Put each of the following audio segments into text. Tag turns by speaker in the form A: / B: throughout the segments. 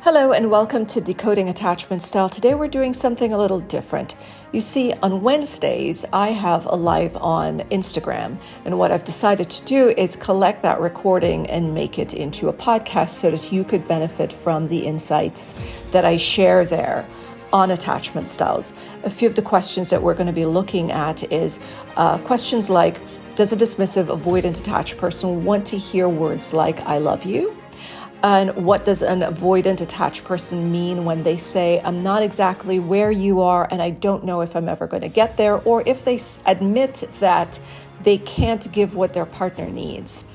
A: Hello and welcome to Decoding Attachment Style. Today we're doing something a little different. You see, on Wednesdays, I have a live on Instagram, and what I've decided to do is collect that recording and make it into a podcast so that you could benefit from the insights that I share there on attachment styles. A few of the questions that we're going to be looking at is questions like, does a dismissive, avoidant, attached person want to hear words like, I love you? And what does an avoidant attached person mean when they say, I'm not exactly where you are and I don't know if I'm ever going to get there, or if they admit that they can't give what their partner needs?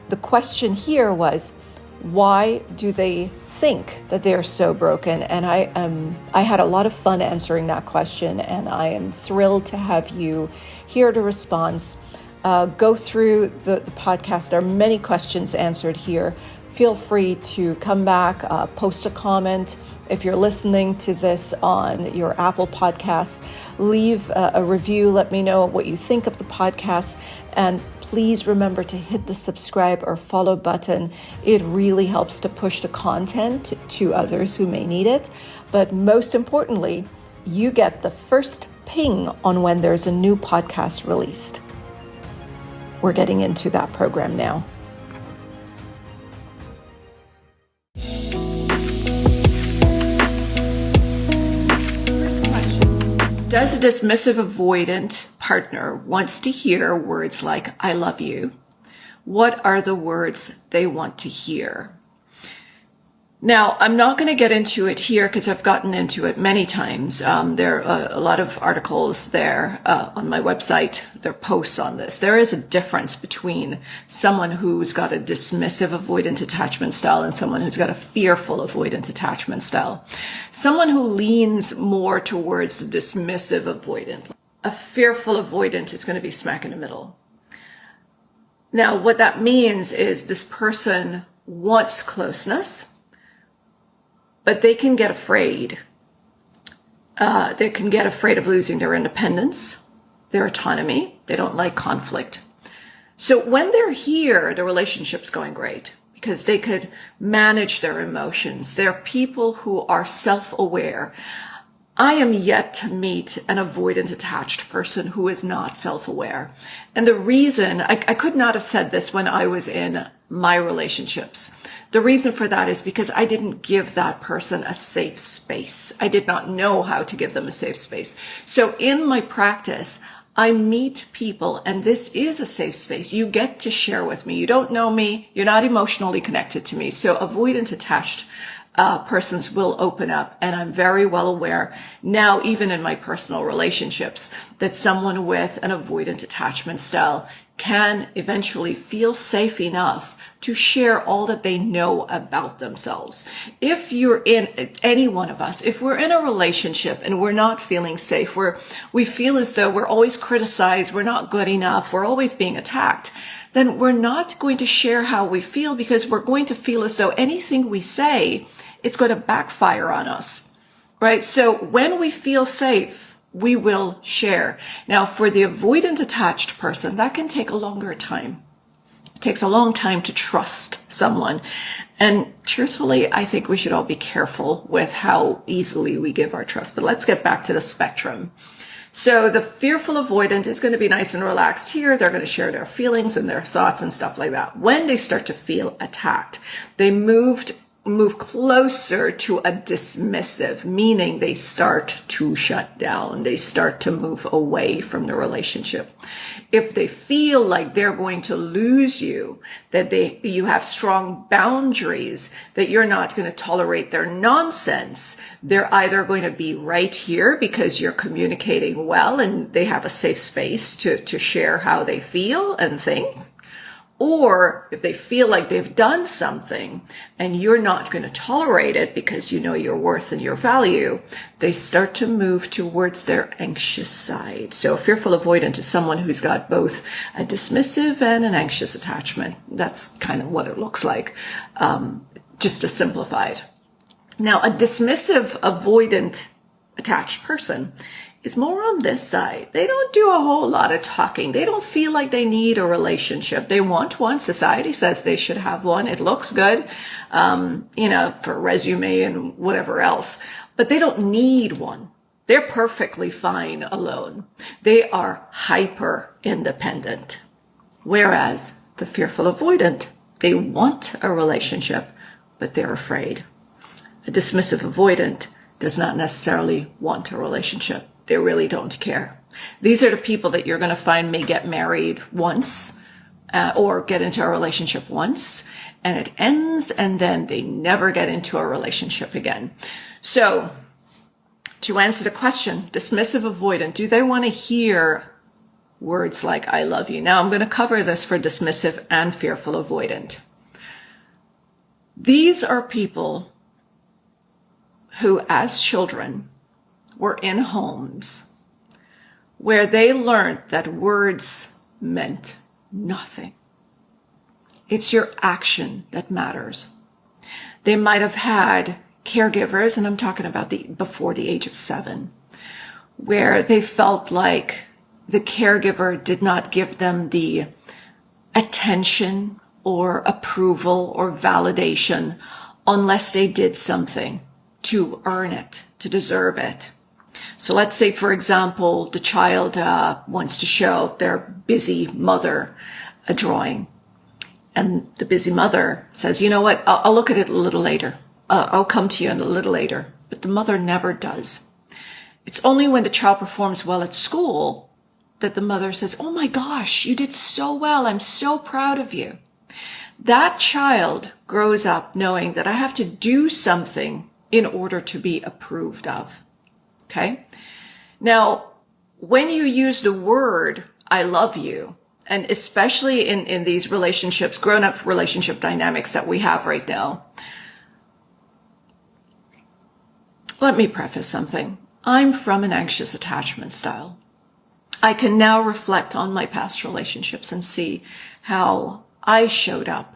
A: The question here was, why do they think that they're so broken? And I had a lot of fun answering that question, and I am thrilled to have you hear the response. Go through the podcast. There are many questions answered here. Feel free to come back, post a comment. If you're listening to this on your Apple Podcasts, leave a review. Let me know what you think of the podcast. And please remember to hit the subscribe or follow button. It really helps to push the content to others who may need it. But most importantly, you get the first ping on when there's a new podcast released. We're getting into that program now. Does a dismissive avoidant partner wants to hear words like, I love you? What are the words they want to hear? Now, I'm not going to get into it here because I've gotten into it many times. There are a lot of articles there on my website. There are posts on this. There is a difference between someone who's got a dismissive avoidant attachment style and someone who's got a fearful avoidant attachment style. Someone who leans more towards the dismissive avoidant. A fearful avoidant is going to be smack in the middle. Now, what that means is this person wants closeness, but they can get afraid. They can get afraid of losing their independence, their autonomy. They don't like conflict. So when they're here, the relationship's going great because they could manage their emotions. They're people who are self-aware. I am yet to meet an avoidant attached person who is not self-aware. And the reason, I could not have said this when I was in my relationships. The reason for that is because I didn't give that person a safe space. I did not know how to give them a safe space. So in my practice, I meet people, and this is a safe space. You get to share with me. You don't know me. You're not emotionally connected to me. So avoidant attached persons will open up, and I'm very well aware now, even in my personal relationships, that someone with an avoidant attachment style can eventually feel safe enough to share all that they know about themselves. If you're in, any one of us, if we're in a relationship and we're not feeling safe, we feel as though we're always criticized, we're not good enough, we're always being attacked, then we're not going to share how we feel because we're going to feel as though anything we say, it's going to backfire on us, right? So when we feel safe, we will share. Now, for the avoidant attached person, that can take a longer time. It takes a long time to trust someone. And truthfully, I think we should all be careful with how easily we give our trust. But let's get back to the spectrum. So the fearful avoidant is going to be nice and relaxed here. They're going to share their feelings and their thoughts and stuff like that. When they start to feel attacked, they move closer to a dismissive, meaning they start to shut down. They start to move away from the relationship. If they feel like they're going to lose you, that you have strong boundaries, that you're not going to tolerate their nonsense, they're either going to be right here because you're communicating well and they have a safe space to share how they feel and think. Or if they feel like they've done something and you're not going to tolerate it because you know your worth and your value, they start to move towards their anxious side. So a fearful avoidant is someone who's got both a dismissive and an anxious attachment. That's kind of what it looks like, just to simplify it. Now, a dismissive avoidant attached person is more on this side. They don't do a whole lot of talking. They don't feel like they need a relationship. They want one. Society says they should have one. It looks good, for resume and whatever else, but they don't need one. They're perfectly fine alone. They are hyper independent. Whereas the fearful avoidant, they want a relationship, but they're afraid. A dismissive avoidant does not necessarily want a relationship. They really don't care. These are the people that you're going to find may get married once or get into a relationship once, and it ends, and then they never get into a relationship again. So to answer the question, dismissive avoidant, do they want to hear words like I love you? Now I'm going to cover this for dismissive and fearful avoidant. These are people who, as children, were in homes where they learned that words meant nothing. It's your action that matters. They might have had caregivers, and I'm talking about before the age of 7, where they felt like the caregiver did not give them the attention or approval or validation unless they did something to earn it, to deserve it. So let's say, for example, the child wants to show their busy mother a drawing. And the busy mother says, you know what, I'll look at it a little later. I'll come to you a little later. But the mother never does. It's only when the child performs well at school that the mother says, oh my gosh, you did so well. I'm so proud of you. That child grows up knowing that I have to do something in order to be approved of. Okay? Now, when you use the word, I love you, and especially in these relationships, grown-up relationship dynamics that we have right now, let me preface something. I'm from an anxious attachment style. I can now reflect on my past relationships and see how I showed up.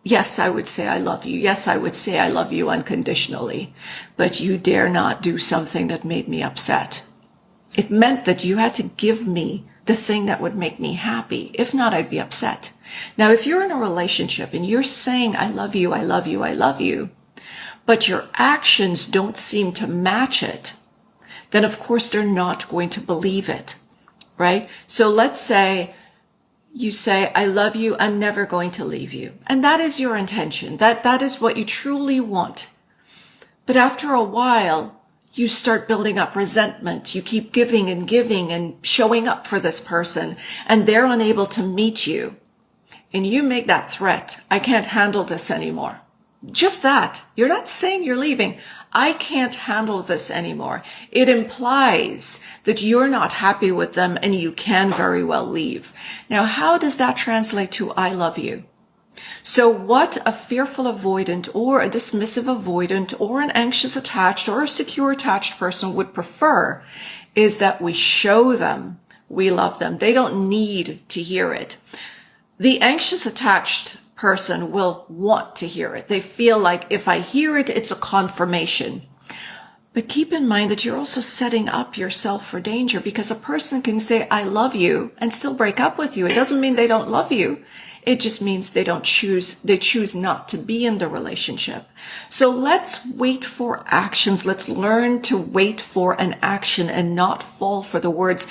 A: Yes, I would say I love you. Yes, I would say I love you unconditionally, but you dare not do something that made me upset. It meant that you had to give me the thing that would make me happy. If not, I'd be upset. Now, if you're in a relationship and you're saying, I love you, I love you, I love you, but your actions don't seem to match it, then of course they're not going to believe it, right? So let's say you say, I love you, I'm never going to leave you. And that is your intention. That is what you truly want. But after a while, you start building up resentment. You keep giving and showing up for this person, and they're unable to meet you. And you make that threat, I can't handle this anymore. Just that. You're not saying you're leaving. I can't handle this anymore. It implies that you're not happy with them and you can very well leave. Now, how does that translate to I love you? So what a fearful avoidant or a dismissive avoidant or an anxious attached or a secure attached person would prefer is that we show them we love them. They don't need to hear it. The anxious attached person will want to hear it. They feel like if I hear it, it's a confirmation. But keep in mind that you're also setting up yourself for danger, because a person can say, I love you, and still break up with you. It doesn't mean they don't love you. It just means they choose not to be in the relationship. So let's wait for actions. Let's learn to wait for an action and not fall for the words.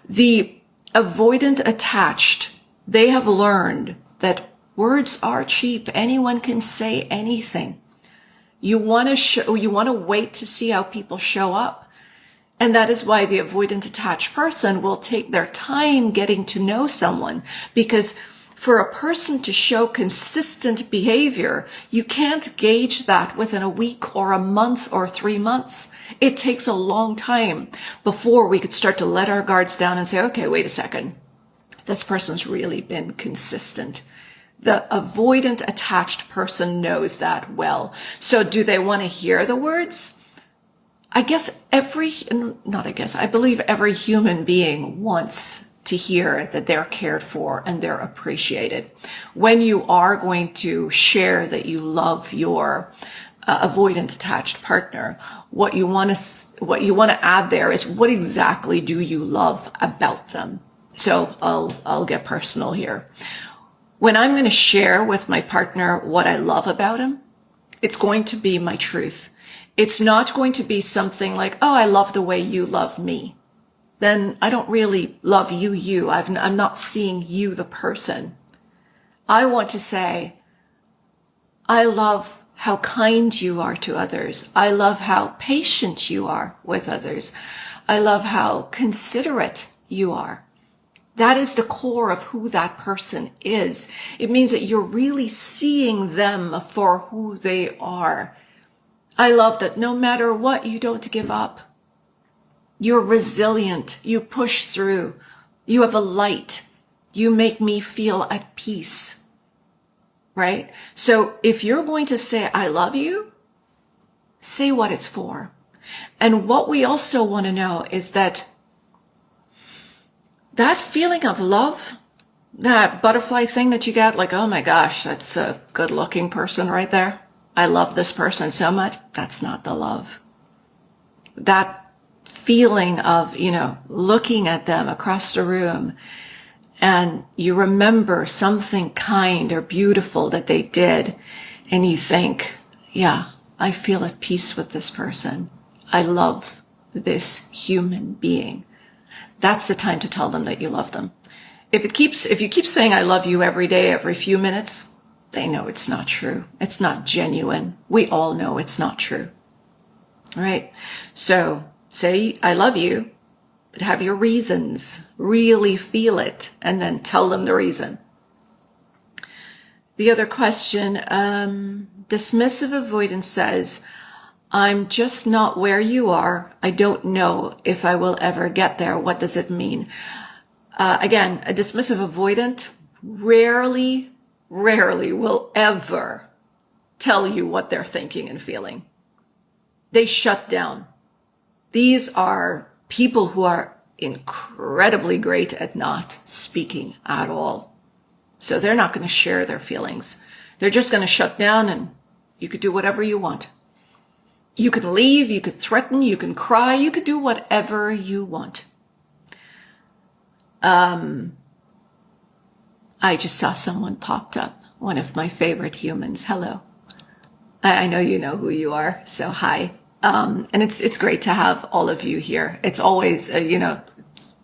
A: The avoidant attached, they have learned that words are cheap. Anyone can say anything. You want to wait to see how people show up. And that is why the avoidant attached person will take their time getting to know someone, because for a person to show consistent behavior, you can't gauge that within a week or a month or 3 months. It takes a long time before we could start to let our guards down and say, okay, wait a second. This person's really been consistent. The avoidant attached person knows that well. So do they want to hear the words? I believe every human being wants to hear that they're cared for and they're appreciated. When you are going to share that you love your avoidant attached partner, what you want to add there is, what exactly do you love about them? So I'll get personal here. When I'm going to share with my partner what I love about him, it's going to be my truth. It's not going to be something like, oh, I love the way you love me. Then I don't really love you. I'm not seeing you, the person. I want to say, I love how kind you are to others. I love how patient you are with others. I love how considerate you are. That is the core of who that person is. It means that you're really seeing them for who they are. I love that no matter what, you don't give up. You're resilient. You push through. You have a light. You make me feel at peace. Right? So if you're going to say, I love you, say what it's for. And what we also want to know is that feeling of love, that butterfly thing that you get, like, oh my gosh, that's a good looking person right there. I love this person so much. That's not the love. That feeling of, looking at them across the room and you remember something kind or beautiful that they did and you think, yeah, I feel at peace with this person. I love this human being. That's the time to tell them that you love them. If you keep saying I love you every day, every few minutes, they know it's not true. It's not genuine. We all know it's not true. All right? So say I love you, but have your reasons. Really feel it and then tell them the reason. The other question, dismissive avoidance says, I'm just not where you are. I don't know if I will ever get there. What does it mean? Again, a dismissive avoidant rarely will ever tell you what they're thinking and feeling. They shut down. These are people who are incredibly great at not speaking at all. So they're not going to share their feelings. They're just going to shut down and you could do whatever you want. You could leave, you could threaten, you can cry, you could do whatever you want. I just saw someone popped up, one of my favorite humans. Hello. I know you know who you are, so hi. And it's great to have all of you here. It's always,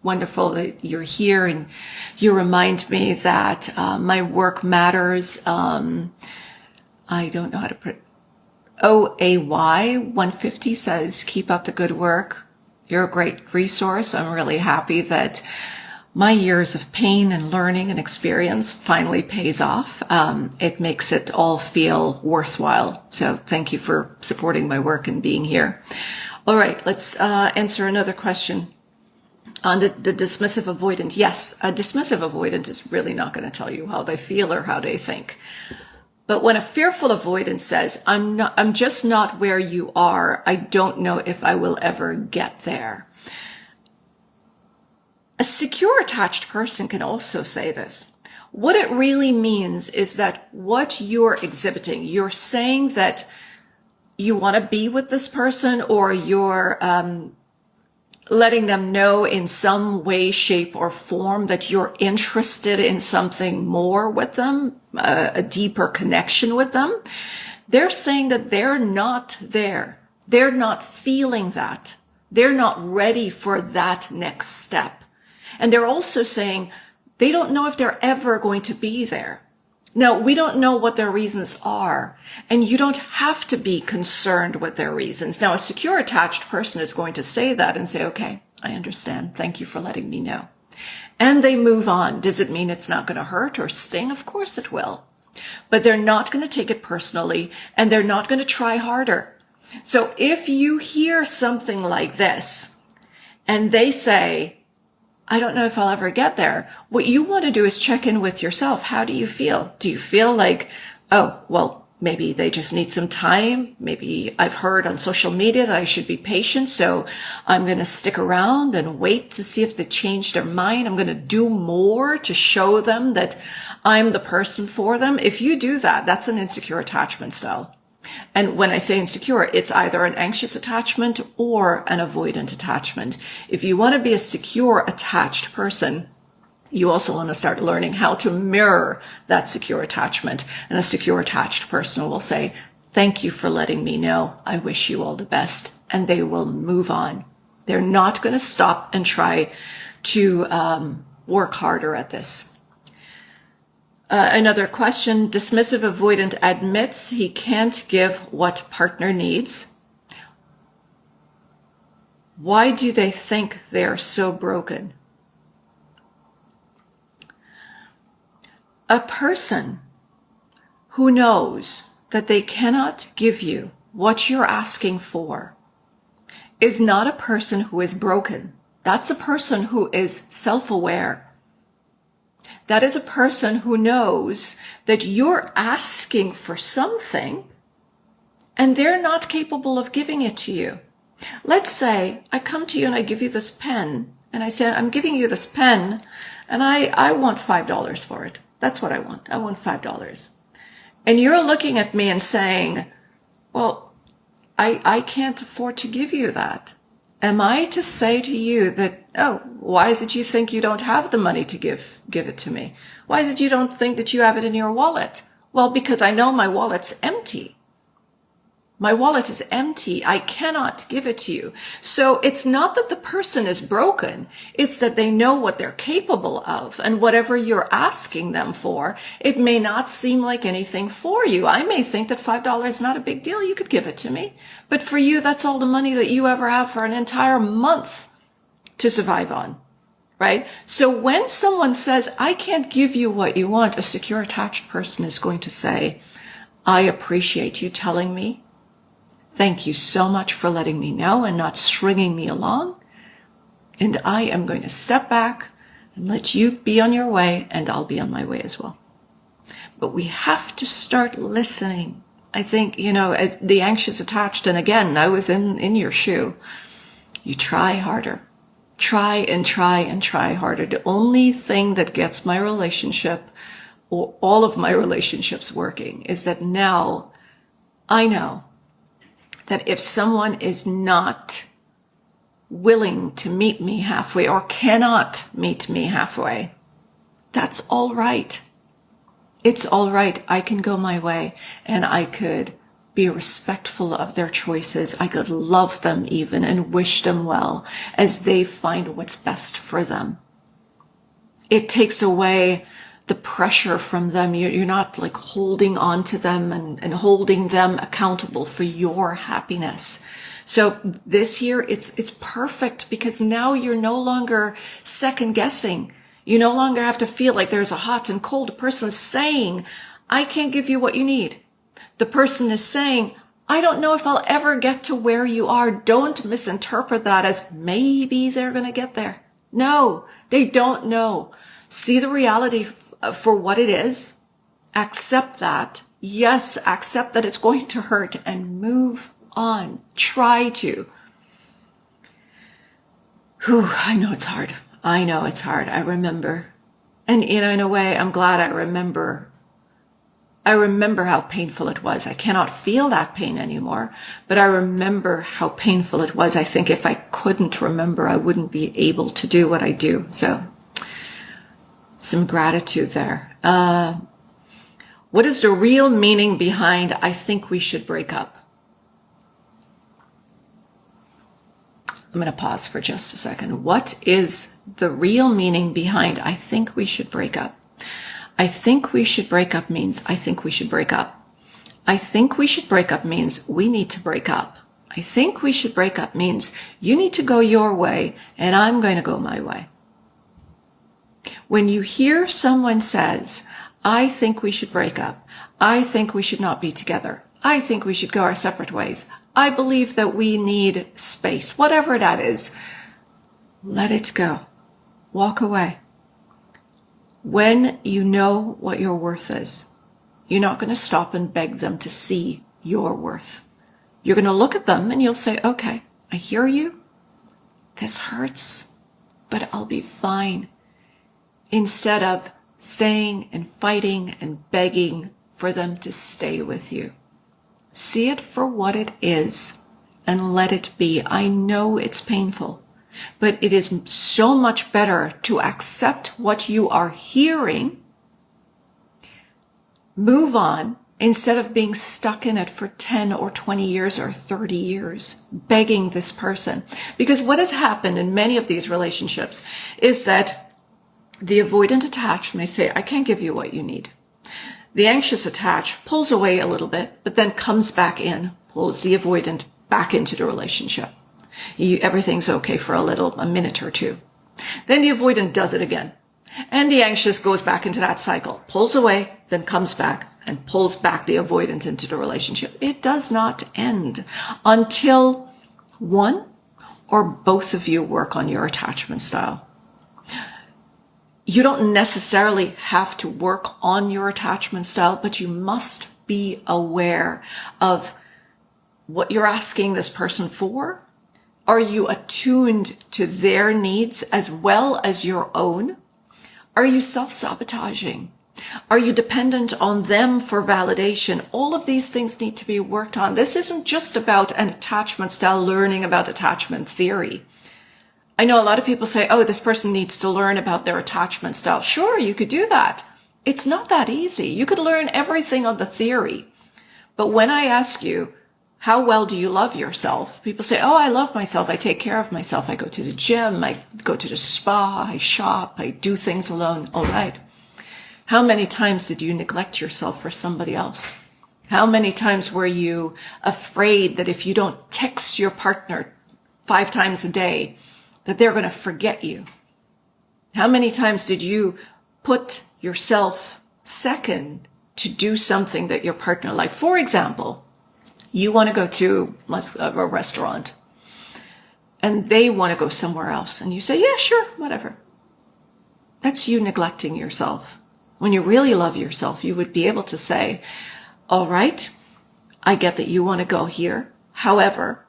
A: wonderful that you're here and you remind me that my work matters. I don't know how to put OAY 150 says, keep up the good work. You're a great resource. I'm really happy that my years of pain and learning and experience finally pays off. It makes it all feel worthwhile. So thank you for supporting my work and being here. All right, let's answer another question on the dismissive avoidant. Yes, a dismissive avoidant is really not going to tell you how they feel or how they think. But when a fearful avoidant says, I'm just not where you are, I don't know if I will ever get there. A secure attached person can also say this. What it really means is that what you're exhibiting, you're saying that you want to be with this person, or you're letting them know in some way, shape, or form that you're interested in something more with them, a deeper connection with them. They're saying that they're not there. They're not feeling that. They're not ready for that next step. And they're also saying they don't know if they're ever going to be there. Now, we don't know what their reasons are, and you don't have to be concerned with their reasons. Now, a secure attached person is going to say that and say, okay, I understand. Thank you for letting me know. And they move on. Does it mean it's not going to hurt or sting? Of course it will. But they're not going to take it personally, and they're not going to try harder. So if you hear something like this, and they say, I don't know if I'll ever get there, what you want to do is check in with yourself. How do you feel? Do you feel like, oh, well, maybe they just need some time. Maybe I've heard on social media that I should be patient, so I'm going to stick around and wait to see if they change their mind. I'm going to do more to show them that I'm the person for them. If you do that, that's an insecure attachment style. And when I say insecure, it's either an anxious attachment or an avoidant attachment. If you want to be a secure attached person, you also want to start learning how to mirror that secure attachment. And a secure attached person will say, thank you for letting me know. I wish you all the best. And they will move on. They're not going to stop and try to work harder at this. Another question, dismissive avoidant admits he can't give what partner needs. Why do they think they're so broken? A person who knows that they cannot give you what you're asking for is not a person who is broken. That's a person who is self-aware. That is a person who knows that you're asking for something and they're not capable of giving it to you. Let's say I come to you and I give you this pen and I say, I'm giving you this pen and I want $5 for it. That's what I want. I want $5. And you're looking at me and saying, well, I can't afford to give you that. Am I to say to you that, oh, why is it you think you don't have the money to give it to me? Why is it you don't think that you have it in your wallet? Well, because I know my wallet's empty. My wallet is empty. I cannot give it to you. So it's not that the person is broken. It's that they know what they're capable of. And whatever you're asking them for, it may not seem like anything for you. I may think that $5 is not a big deal. You could give it to me. But for you, that's all the money that you ever have for an entire month to survive on. Right? So when someone says, I can't give you what you want, a secure attached person is going to say, I appreciate you telling me. Thank you so much for letting me know and not stringing me along. And I am going to step back and let you be on your way, and I'll be on my way as well. But we have to start listening. I think, as the anxious attached, and again, I was in your shoe. You try harder. Try and try and try harder. The only thing that gets my relationship or all of my relationships working is that now I know that if someone is not willing to meet me halfway or cannot meet me halfway, that's all right. It's all right. I can go my way and I could be respectful of their choices. I could love them even and wish them well as they find what's best for them. It takes away the pressure from them. You're not like holding on to them and holding them accountable for your happiness. So this year, it's perfect because now you're no longer second guessing. You no longer have to feel like there's a hot and cold person saying, I can't give you what you need. The person is saying, I don't know if I'll ever get to where you are. Don't misinterpret that as maybe they're going to get there. No, they don't know. See the reality for what it is. Accept that. Yes, accept that it's going to hurt and move on. Try to. I know it's hard. I know it's hard. I remember. And in a way, I'm glad I remember. I remember how painful it was. I cannot feel that pain anymore, but I remember how painful it was. I think if I couldn't remember, I wouldn't be able to do what I do. So some gratitude there. What is the real meaning behind I think we should break up? I'm going to pause for just a second. What is the real meaning behind I think we should break up? I think we should break up means I think we should break up. I think we should break up means we need to break up. I think we should break up means you need to go your way and I'm going to go my way. When you hear someone says, I think we should break up. I think we should not be together. I think we should go our separate ways. I believe that we need space. Whatever that is, let it go. Walk away. When you know what your worth is, you're not going to stop and beg them to see your worth. You're going to look at them and you'll say, okay, I hear you. This hurts, but I'll be fine. Instead of staying and fighting and begging for them to stay with you. See it for what it is and let it be. I know it's painful, but it is so much better to accept what you are hearing, move on, instead of being stuck in it for 10 or 20 years or 30 years, begging this person. Because what has happened in many of these relationships is that the avoidant attached may say, I can't give you what you need. The anxious attached pulls away a little bit, but then comes back in, pulls the avoidant back into the relationship. Everything's okay for a minute or two. Then the avoidant does it again. And the anxious goes back into that cycle, pulls away, then comes back and pulls back the avoidant into the relationship. It does not end until one or both of you work on your attachment style. You don't necessarily have to work on your attachment style, but you must be aware of what you're asking this person for. Are you attuned to their needs as well as your own? Are you self-sabotaging? Are you dependent on them for validation? All of these things need to be worked on. This isn't just about an attachment style, learning about attachment theory. I know a lot of people say, oh, this person needs to learn about their attachment style. Sure, you could do that. It's not that easy. You could learn everything on the theory. But when I ask you, how well do you love yourself? People say, oh, I love myself. I take care of myself. I go to the gym. I go to the spa. I shop. I do things alone. All right. How many times did you neglect yourself for somebody else? How many times were you afraid that if you don't text your partner 5 times a day, that they're going to forget you? How many times did you put yourself second to do something that your partner liked? For example, you want to go to a restaurant and they want to go somewhere else. And you say, yeah, sure, whatever. That's you neglecting yourself. When you really love yourself, you would be able to say, all right, I get that you want to go here. However,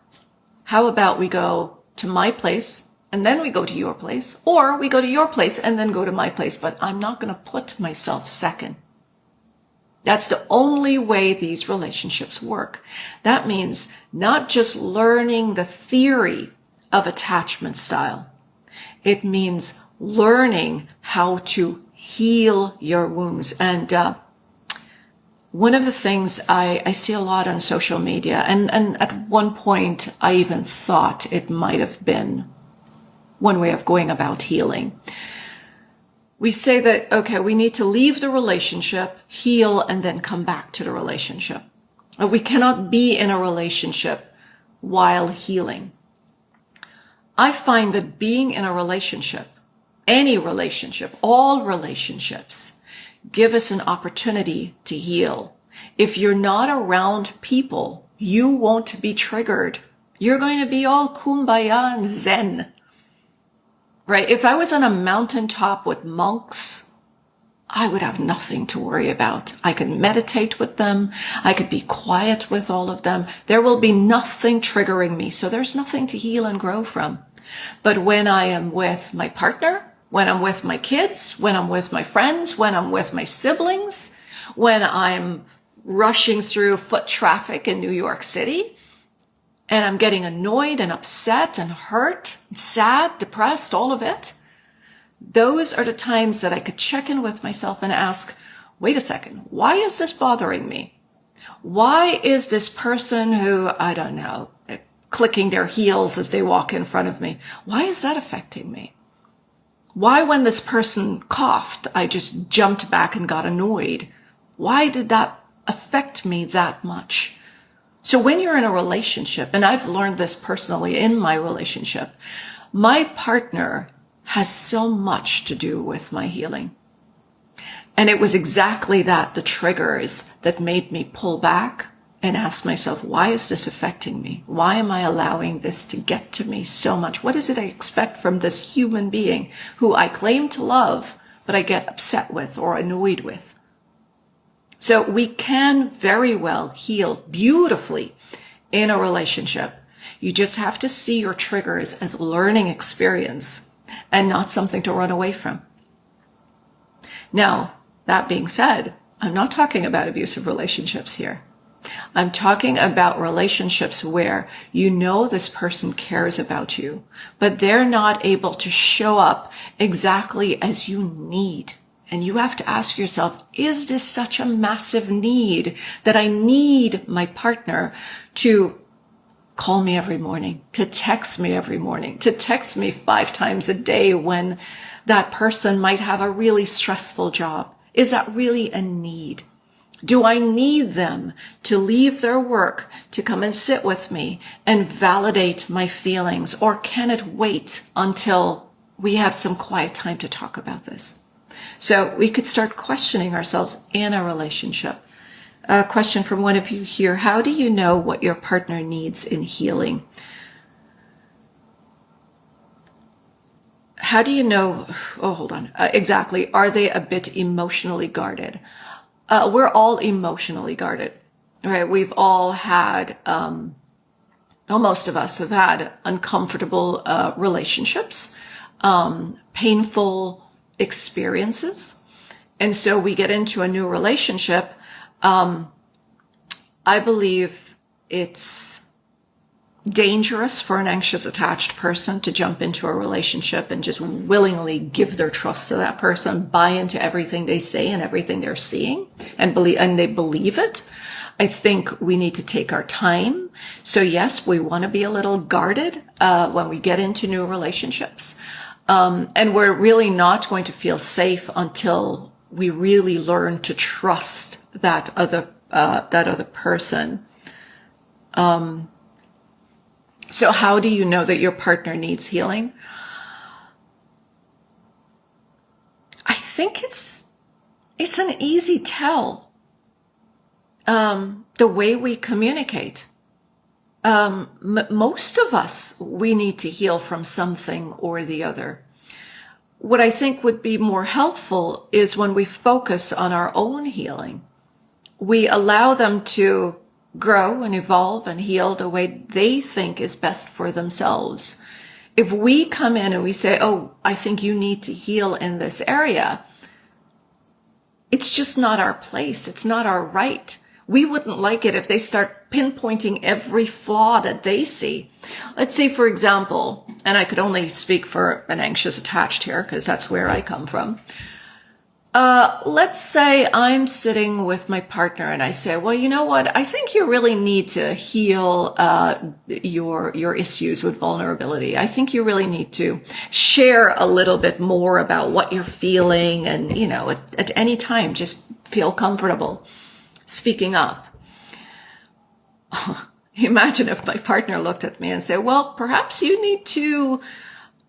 A: how about we go to my place and then we go to your place, or we go to your place and then go to my place, but I'm not going to put myself second. That's the only way these relationships work. That means not just learning the theory of attachment style. It means learning how to heal your wounds. And one of the things I see a lot on social media, and at one point I even thought it might have been one way of going about healing. We say that, okay, we need to leave the relationship, heal, and then come back to the relationship. We cannot be in a relationship while healing. I find that being in a relationship, any relationship, all relationships, give us an opportunity to heal. If you're not around people, you won't be triggered. You're going to be all kumbaya and zen. Right? If I was on a mountaintop with monks, I would have nothing to worry about. I could meditate with them. I could be quiet with all of them. There will be nothing triggering me. So there's nothing to heal and grow from. But when I am with my partner, when I'm with my kids, when I'm with my friends, when I'm with my siblings, when I'm rushing through foot traffic in New York City, and I'm getting annoyed and upset and hurt, sad, depressed, all of it, those are the times that I could check in with myself and ask, wait a second, why is this bothering me? Why is this person who, I don't know, clicking their heels as they walk in front of me, why is that affecting me? Why when this person coughed, I just jumped back and got annoyed? Why did that affect me that much? So when you're in a relationship, and I've learned this personally in my relationship, my partner has so much to do with my healing. And it was exactly that, the triggers that made me pull back and ask myself, why is this affecting me? Why am I allowing this to get to me so much? What is it I expect from this human being who I claim to love, but I get upset with or annoyed with? So we can very well heal beautifully in a relationship. You just have to see your triggers as a learning experience and not something to run away from. Now, that being said, I'm not talking about abusive relationships here. I'm talking about relationships where you know this person cares about you, but they're not able to show up exactly as you need. And you have to ask yourself, is this such a massive need that I need my partner to call me every morning, to text me every morning, to text me 5 times a day when that person might have a really stressful job? Is that really a need? Do I need them to leave their work to come and sit with me and validate my feelings? Or can it wait until we have some quiet time to talk about this? So we could start questioning ourselves in a relationship. A question from one of you here. How do you know what your partner needs in healing? How do you know? Oh, hold on. Exactly. Are they a bit emotionally guarded? We're all emotionally guarded, right? We've all had, most of us have had uncomfortable relationships, painful experiences. And so we get into a new relationship. I believe it's dangerous for an anxious attached person to jump into a relationship and just willingly give their trust to that person, buy into everything they say and everything they're seeing, and they believe it. I think we need to take our time. So yes, we want to be a little guarded when we get into new relationships. And we're really not going to feel safe until we really learn to trust that other person. So how do you know that your partner needs healing? I think it's an easy tell. The way we communicate. Most of us, we need to heal from something or the other. What I think would be more helpful is when we focus on our own healing. We allow them to grow and evolve and heal the way they think is best for themselves. If we come in and we say, oh, I think you need to heal in this area, it's just not our place. It's not our right. We wouldn't like it if they start pinpointing every flaw that they see. Let's say, for example, and I could only speak for an anxious attached here because that's where I come from. Let's say I'm sitting with my partner and I say, well, you know what? I think you really need to heal, your issues with vulnerability. I think you really need to share a little bit more about what you're feeling and, at any time, just feel comfortable speaking up. Imagine if my partner looked at me and said, well, perhaps you need to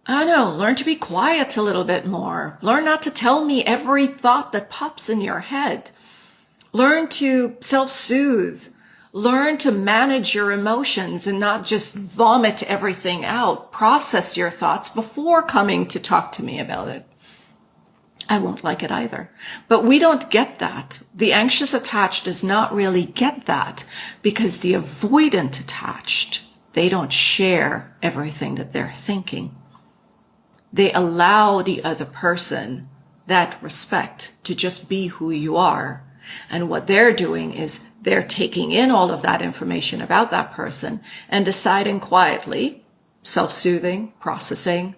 A: learn to be quiet a little bit more. Learn not to tell me every thought that pops in your head. Learn to self-soothe. Learn to manage your emotions and not just vomit everything out. Process your thoughts before coming to talk to me about it. I won't like it either. But we don't get that. The anxious attached does not really get that because the avoidant attached, they don't share everything that they're thinking. They allow the other person that respect to just be who you are. And what they're doing is they're taking in all of that information about that person and deciding quietly, self-soothing, processing,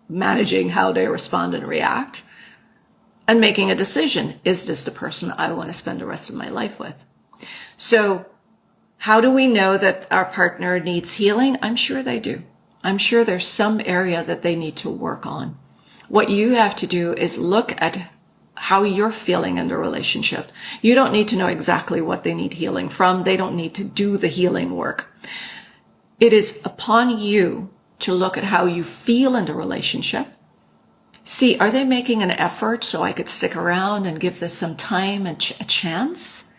A: managing how they respond and react, and making a decision. Is this the person I want to spend the rest of my life with? So how do we know that our partner needs healing? I'm sure they do. I'm sure there's some area that they need to work on. What you have to do is look at how you're feeling in the relationship. You don't need to know exactly what they need healing from. They don't need to do the healing work. It is upon you to look at how you feel in the relationship. See, are they making an effort so I could stick around and give this some time and a chance?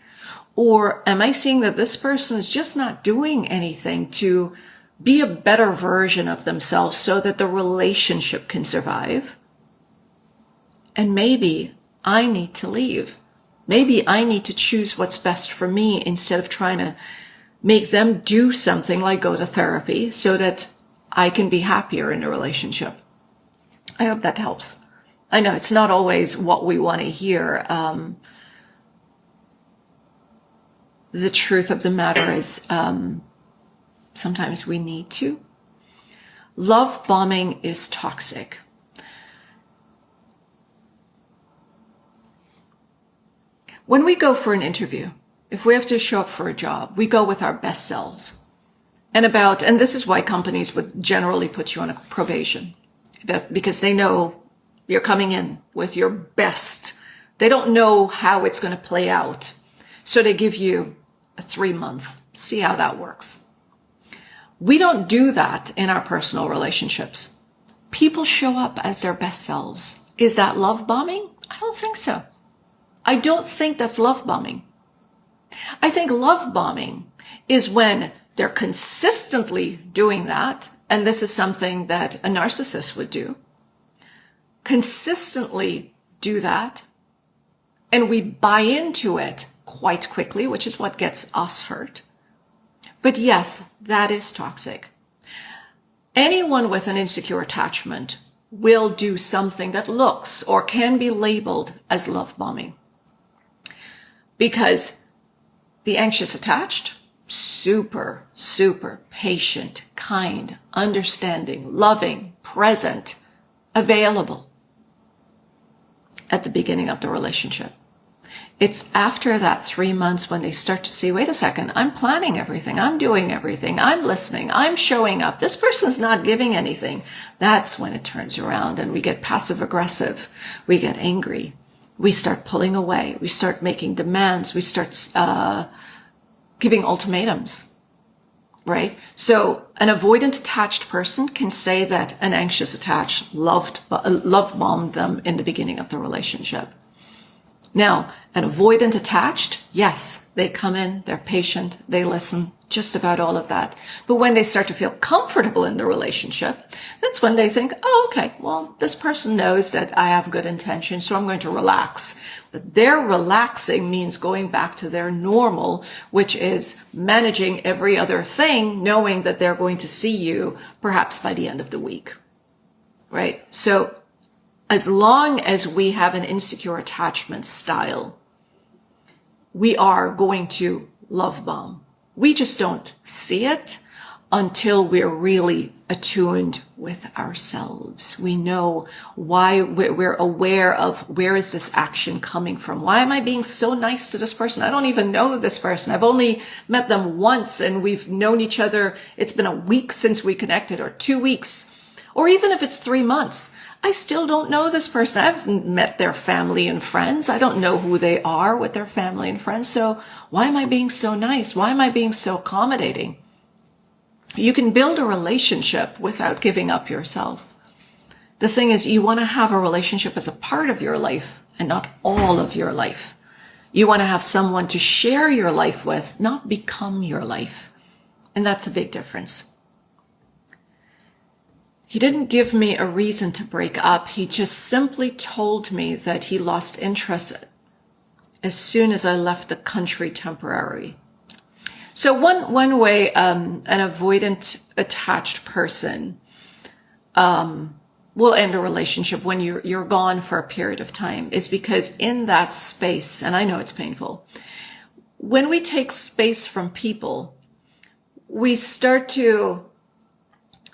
A: Or am I seeing that this person is just not doing anything to be a better version of themselves so that the relationship can survive? And maybe I need to leave. Maybe I need to choose what's best for me instead of trying to make them do something like go to therapy so that I can be happier in a relationship. I hope that helps. I know it's not always what we want to hear. the truth of the matter is sometimes we need to. Love bombing is toxic. When we go for an interview, if we have to show up for a job, we go with our best selves. And this is why companies would generally put you on a probation, because they know you're coming in with your best. They don't know how it's going to play out. So they give you a 3-month, see how that works. We don't do that in our personal relationships. People show up as their best selves. Is that love bombing? I don't think so. I don't think that's love bombing. I think love bombing is when they're consistently doing that, and this is something that a narcissist would do. Consistently do that, and we buy into it quite quickly, which is what gets us hurt. But yes, that is toxic. Anyone with an insecure attachment will do something that looks or can be labeled as love bombing. Because the anxious attached, super, super patient, kind, understanding, loving, present, available at the beginning of the relationship. It's after that 3 months when they start to see, wait a second, I'm planning everything. I'm doing everything. I'm listening. I'm showing up. This person's not giving anything. That's when it turns around and we get passive aggressive. We get angry. We start pulling away. We start making demands. We start giving ultimatums, right? So an avoidant attached person can say that an anxious attached love bombed them in the beginning of the relationship. Now, an avoidant attached, yes, they come in, they're patient, they listen, just about all of that. But when they start to feel comfortable in the relationship, that's when they think, oh, okay, well, this person knows that I have good intentions, so I'm going to relax. But their relaxing means going back to their normal, which is managing every other thing, knowing that they're going to see you perhaps by the end of the week, right? So as long as we have an insecure attachment style, we are going to love bomb. We just don't see it until we're really attuned with ourselves. We know why we're aware of where is this action coming from? Why am I being so nice to this person? I don't even know this person. I've only met them once and we've known each other. It's been a week since we connected, or 2 weeks, or even if it's 3 months. I still don't know this person. I haven't met their family and friends. I don't know who they are with their family and friends. So why am I being so nice? Why am I being so accommodating? You can build a relationship without giving up yourself. The thing is, you want to have a relationship as a part of your life and not all of your life. You want to have someone to share your life with, not become your life. And that's a big difference. He didn't give me a reason to break up. He just simply told me that he lost interest as soon as I left the country temporarily. So one way an avoidant attached person will end a relationship when you're gone for a period of time is because in that space, and I know it's painful, when we take space from people, we start to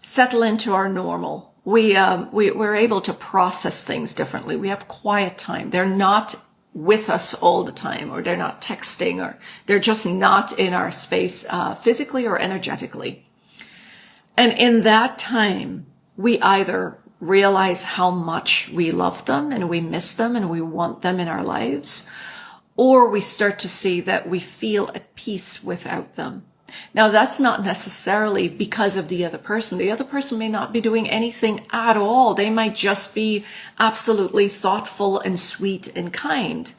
A: settle into our normal. We're able to process things differently. We have quiet time. They're not with us all the time, or they're not texting, or they're just not in our space physically or energetically. And in that time, we either realize how much we love them and we miss them and we want them in our lives, or we start to see that we feel at peace without them. Now, that's not necessarily because of the other person. The other person may not be doing anything at all. They might just be absolutely thoughtful and sweet and kind.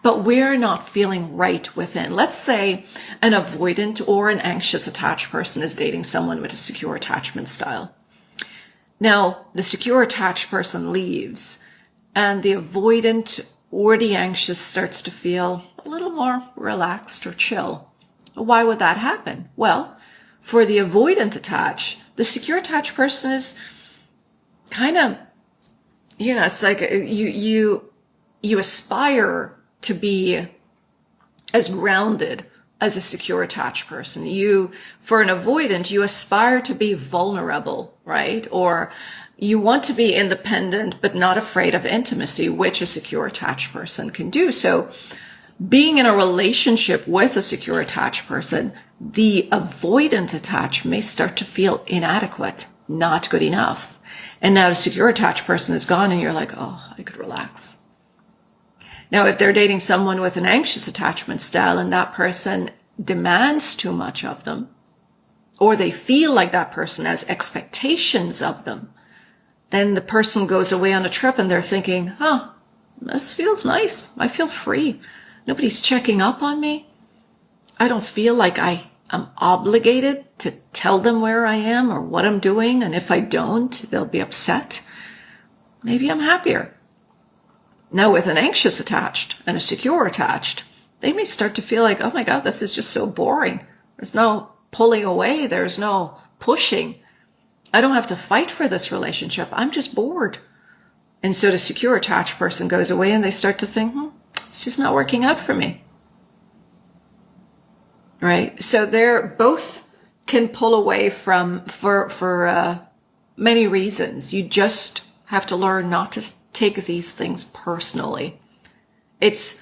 A: But we're not feeling right within. Let's say an avoidant or an anxious attached person is dating someone with a secure attachment style. Now, the secure attached person leaves, and the avoidant or the anxious starts to feel a little more relaxed or chill. Why would that happen? Well, for the avoidant attached, the secure attached person is kind of, it's like you aspire to be as grounded as a secure attached person. For an avoidant, you aspire to be vulnerable, right? Or you want to be independent, but not afraid of intimacy, which a secure attached person can do. So being in a relationship with a secure attached person, the avoidant attached may start to feel inadequate, not good enough. And now the secure attached person is gone and you're like, oh, I could relax. Now, if they're dating someone with an anxious attachment style and that person demands too much of them, or they feel like that person has expectations of them, then the person goes away on a trip and they're thinking, oh, this feels nice. I feel free. Nobody's checking up on me. I don't feel like I am obligated to tell them where I am or what I'm doing. And if I don't, they'll be upset. Maybe I'm happier. Now, with an anxious attached and a secure attached, they may start to feel like, oh my God, this is just so boring. There's no pulling away. There's no pushing. I don't have to fight for this relationship. I'm just bored. And so the secure attached person goes away and they start to think, it's just not working out for me. Right? So they're both can pull away for many reasons. You just have to learn not to take these things personally. It's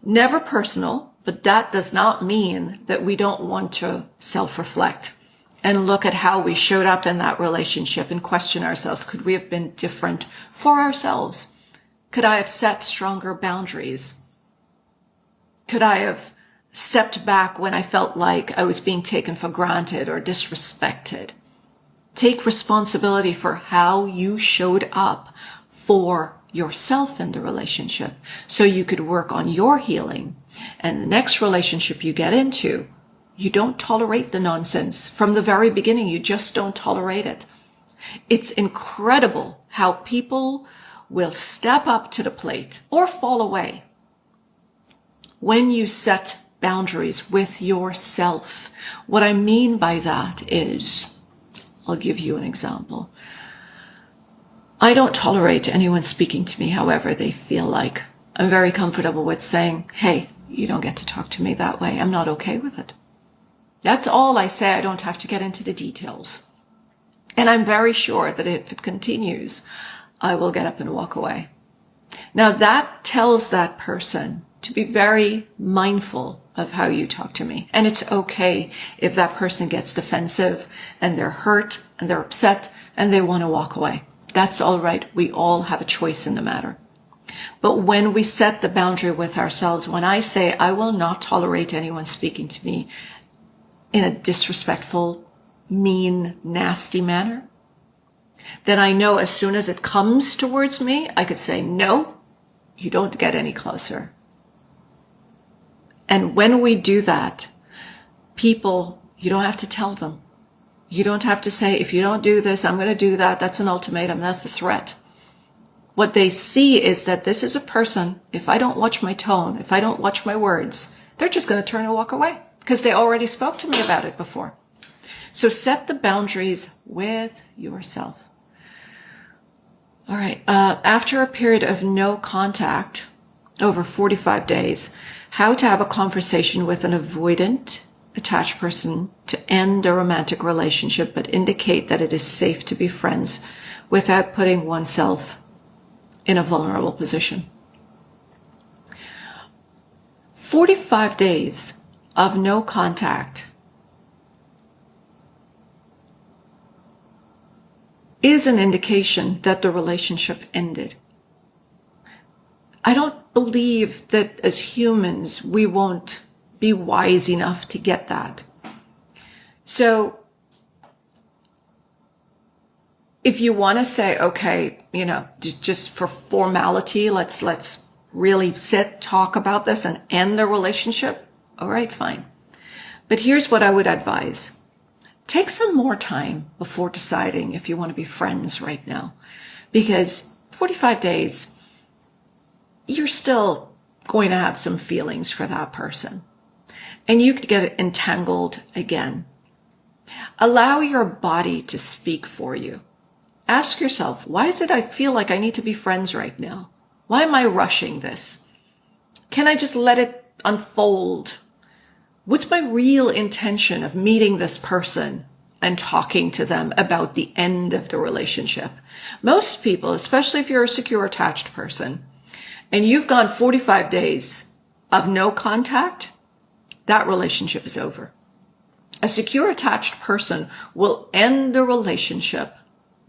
A: never personal, but that does not mean that we don't want to self-reflect and look at how we showed up in that relationship and question ourselves. Could we have been different for ourselves? Could I have set stronger boundaries? Could I have stepped back when I felt like I was being taken for granted or disrespected? Take responsibility for how you showed up for yourself in the relationship so you could work on your healing. And the next relationship you get into, you don't tolerate the nonsense. From the very beginning, you just don't tolerate it. It's incredible how people will step up to the plate or fall away when you set boundaries with yourself. What I mean by that is, I'll give you an example. I don't tolerate anyone speaking to me however they feel like. I'm very comfortable with saying, hey, you don't get to talk to me that way. I'm not okay with it. That's all I say. I don't have to get into the details. And I'm very sure that if it continues, I will get up and walk away. Now that tells that person to be very mindful of how you talk to me. And it's okay if that person gets defensive and they're hurt and they're upset and they want to walk away. That's all right. We all have a choice in the matter. But when we set the boundary with ourselves, when I say I will not tolerate anyone speaking to me in a disrespectful, mean, nasty manner, then I know as soon as it comes towards me, I could say, no, you don't get any closer. And when we do that, people, you don't have to tell them. You don't have to say, if you don't do this, I'm going to do that. That's an ultimatum. That's a threat. What they see is that this is a person, if I don't watch my tone, if I don't watch my words, they're just going to turn and walk away because they already spoke to me about it before. So set the boundaries with yourself. All right. After a period of no contact, over 45 days, how to have a conversation with an avoidant attached person to end a romantic relationship, but indicate that it is safe to be friends without putting oneself in a vulnerable position. 45 days of no contact is an indication that the relationship ended. I don't believe that as humans we won't be wise enough to get that. So if you want to say, okay, just for formality, let's really talk about this and end the relationship. All right, fine. But here's what I would advise. Take some more time before deciding if you want to be friends right now, because 45 days, you're still going to have some feelings for that person. And you could get entangled again. Allow your body to speak for you. Ask yourself, why is it I feel like I need to be friends right now? Why am I rushing this? Can I just let it unfold What's my real intention of meeting this person and talking to them about the end of the relationship? Most people, especially if you're a secure attached person, and you've gone 45 days of no contact, that relationship is over. A secure attached person will end the relationship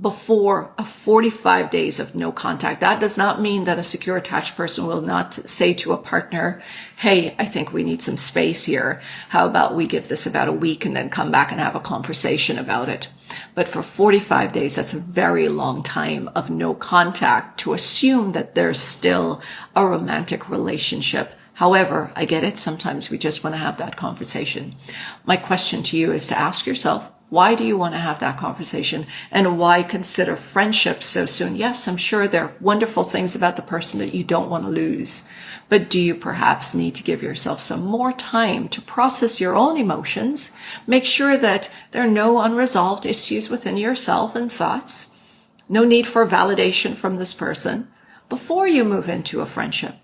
A: before a 45 days of no contact. That does not mean that a secure attached person will not say to a partner, hey, I think we need some space here. How about we give this about a week and then come back and have a conversation about it? But for 45 days, that's a very long time of no contact to assume that there's still a romantic relationship. However, I get it. Sometimes we just want to have that conversation. My question to you is to ask yourself, why do you want to have that conversation? And why consider friendship so soon? Yes, I'm sure there are wonderful things about the person that you don't want to lose. But do you perhaps need to give yourself some more time to process your own emotions? Make sure that there are no unresolved issues within yourself and thoughts. No need for validation from this person before you move into a friendship.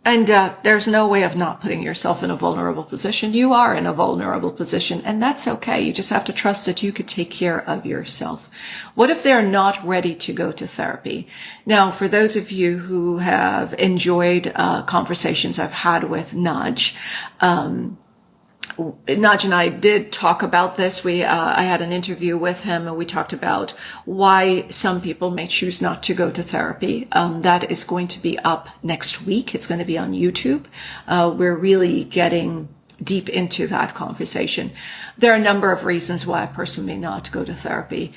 A: And there's no way of not putting yourself in a vulnerable position. You are in a vulnerable position, and that's okay. You just have to trust that you could take care of yourself. What if they're not ready to go to therapy? Now, for those of you who have enjoyed conversations I've had with Nudge, Nudge and I did talk about this. I had an interview with him and we talked about why some people may choose not to go to therapy. That is going to be up next week. It's going to be on YouTube. We're really getting deep into that conversation. There are a number of reasons why a person may not go to therapy.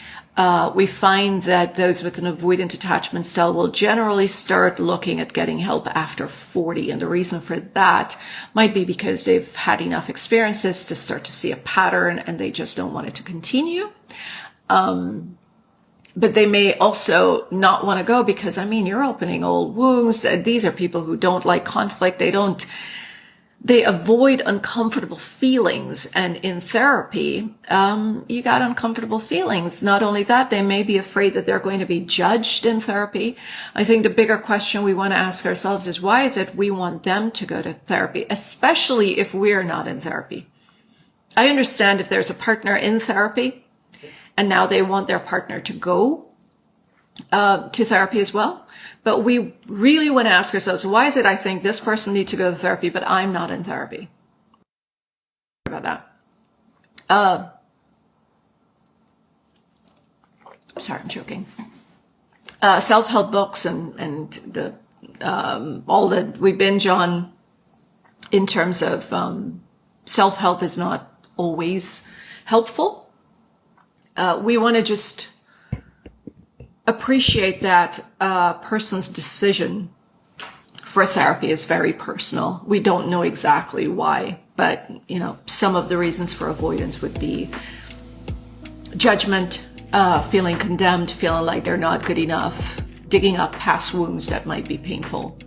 A: We find that those with an avoidant attachment style will generally start looking at getting help after 40. And the reason for that might be because they've had enough experiences to start to see a pattern and they just don't want it to continue. But they may also not want to go because, you're opening old wounds. These are people who don't like conflict. They avoid uncomfortable feelings. And in therapy, you got uncomfortable feelings. Not only that, they may be afraid that they're going to be judged in therapy. I think the bigger question we want to ask ourselves is, why is it we want them to go to therapy, especially if we're not in therapy? I understand if there's a partner in therapy and now they want their partner to go to therapy as well. But we really want to ask ourselves, why is it I think this person needs to go to therapy, but I'm not in therapy? About that. Sorry, I'm joking. Self-help books and the all that we binge on in terms of self-help is not always helpful. We want to just appreciate that a person's decision for therapy is very personal. We don't know exactly why, but some of the reasons for avoidance would be judgment, feeling condemned, feeling like they're not good enough, digging up past wounds that might be painful.